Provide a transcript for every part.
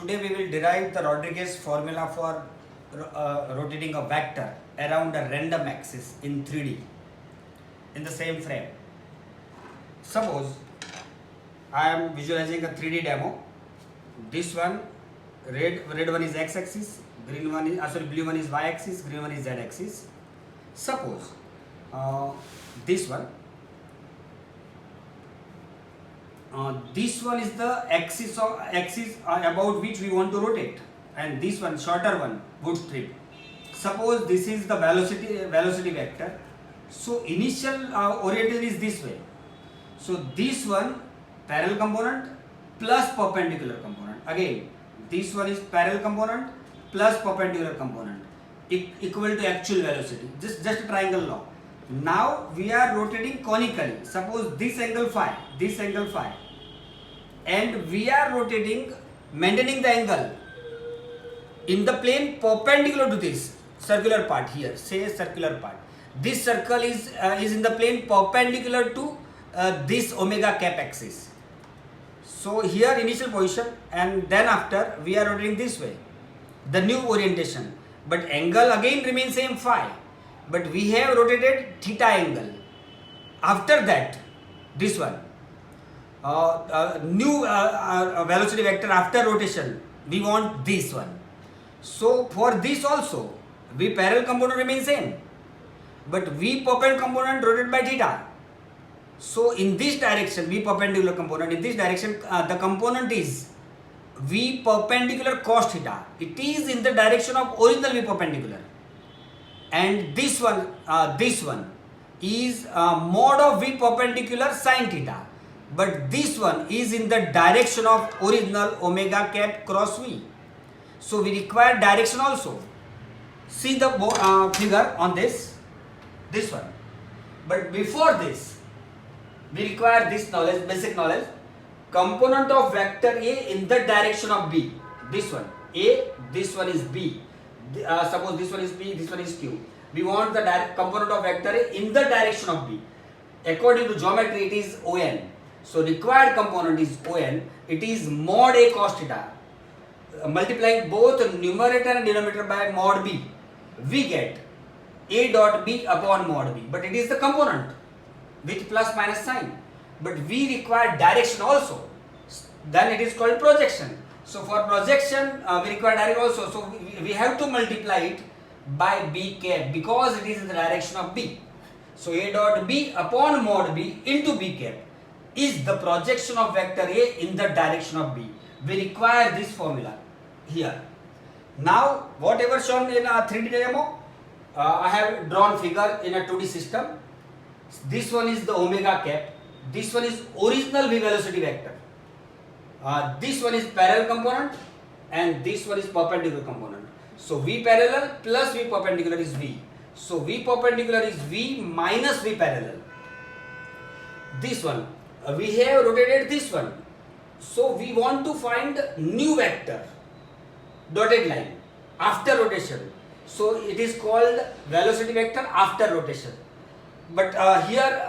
today we will derive the Rodrigues formula for rotating a vector around a random axis in 3D in the same frame. Suppose I am visualizing a 3D demo. This one, red one is x-axis, green one is blue one is y-axis, green one is z-axis. Suppose this one is the axis about which we want to rotate, and this one, shorter one, would trip. Suppose this is the velocity vector. So initial orientation is this way. So this one parallel component plus perpendicular component. Again, this one is parallel component plus perpendicular component equal to actual velocity. Just a triangle law. Now we are rotating conically. Suppose this angle phi, and we are rotating, maintaining the angle in the plane perpendicular to this circular part here. Say circular part. This circle is in the plane perpendicular to this omega cap axis. So here initial position, and then after we are rotating this way, the new orientation, but angle again remains same phi, but we have rotated theta angle. After that, this one new velocity vector after rotation, we want this one. So for this also, V parallel component remains same, but V perpendicular component rotated by theta. So in this direction, V perpendicular component, in this direction the component is V perpendicular cos theta. It is in the direction of original V perpendicular, and this one is mod of V perpendicular sin theta, but this one is in the direction of original omega cap cross V. So we require direction also. See the figure on this one. But before this, we require this knowledge, basic knowledge. Component of vector A in the direction of B. This one A, this one is B. Suppose this one is P, this one is Q. We want the component of vector A in the direction of B. According to geometry, it is ON. So required component is ON. It is mod A cos theta. Multiplying both numerator and denominator by mod B, we get A dot B upon mod B. But it is the component with plus minus sign. But we require direction also. Then it is called projection. So for projection, we require direction also. So we have to multiply it by B cap because it is in the direction of B. So A dot B upon mod B into B cap is the projection of vector A in the direction of B. We require this formula here. Now whatever shown in a 3D demo, I have drawn figure in a 2D system. This one is the omega cap. This one is original V velocity vector. This one is parallel component, and this one is perpendicular component. So V parallel plus V perpendicular is V. So V perpendicular is V minus V parallel. This one, we have rotated this one. So we want to find new vector, dotted line, after rotation. So it is called velocity vector after rotation. But here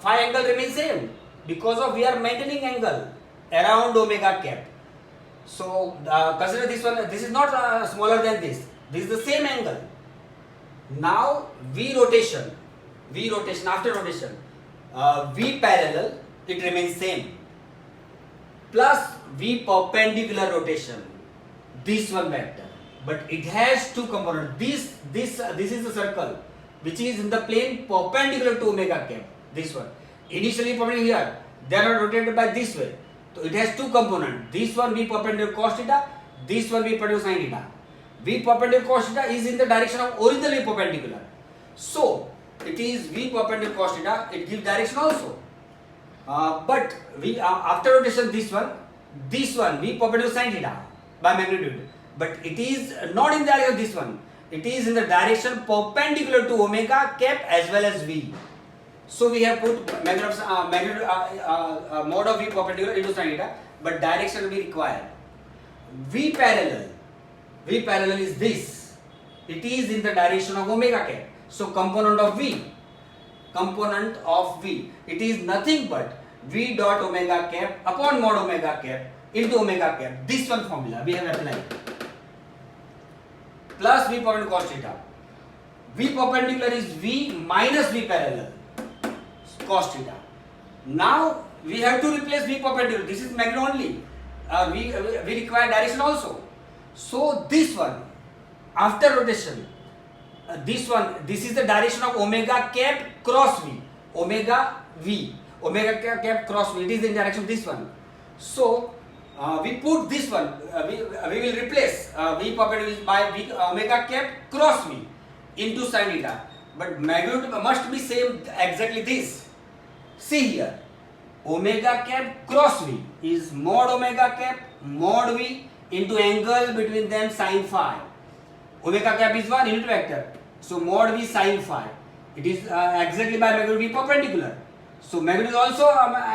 phi angle remains same because of we are maintaining angle around omega cap. So consider this one. This is not smaller than this. This is the same angle. Now V rotation after rotation, V parallel, it remains same, plus V perpendicular rotation, this one vector. But it has two components. This is the circle which is in the plane perpendicular to omega cap. This one initially perpendicular here, they are rotated by this way. So it has two components. This one V perpendicular cos theta, this one V perpendicular sin theta. V perpendicular cos theta is in the direction of original V perpendicular. So it is V perpendicular cos theta. It gives direction also. But we after rotation this one V perpendicular sin theta by magnitude. But it is not in the direction of this one. It is in the direction perpendicular to omega cap as well as V. So we have put mod of V perpendicular into sin theta, but direction we require. V parallel is this. It is in the direction of omega cap. So component of V, it is nothing but V dot omega cap upon mod omega cap into omega cap. This one formula we have applied. Plus V perpendicular cos theta. V perpendicular is V minus V parallel cos theta. Now we have to replace V perpendicular. This is magnitude only. We require direction also. So this one after rotation, this is the direction of omega cap cross V. Omega cap cross V. It is the direction of this one. So we put this one. We will replace V perpendicular by V omega cap cross V into sin theta. But magnitude must be same exactly this. See here. Omega cap cross V is mod omega cap mod V into angle between them sin phi. Omega cap is one unit vector. So mod V sin phi. It is exactly by magnitude V perpendicular. So magnitude is also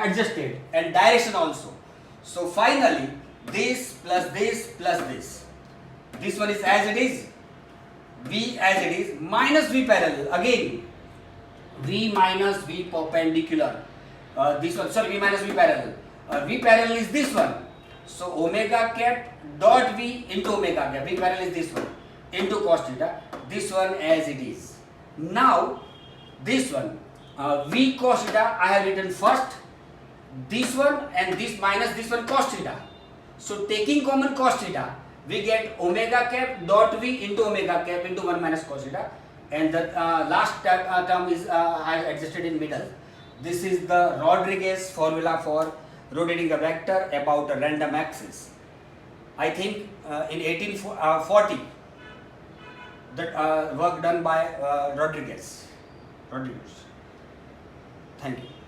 adjusted and direction also. So finally this plus this plus this. This one is as it is. V as it is minus V parallel. Again V minus V perpendicular. This one, sorry, V minus V parallel. V parallel is this one. So omega cap dot V into omega cap. V parallel is this one into cos theta. This one as it is. Now this one V cos theta I have written first. This one and this minus this one cos theta. So taking common cos theta, we get omega cap dot V into omega cap into 1 minus cos theta, and the last term is I have adjusted in middle. This is the Rodrigues formula for rotating a vector about a random axis. I think in 1840 that work done by Rodrigues. Thank you.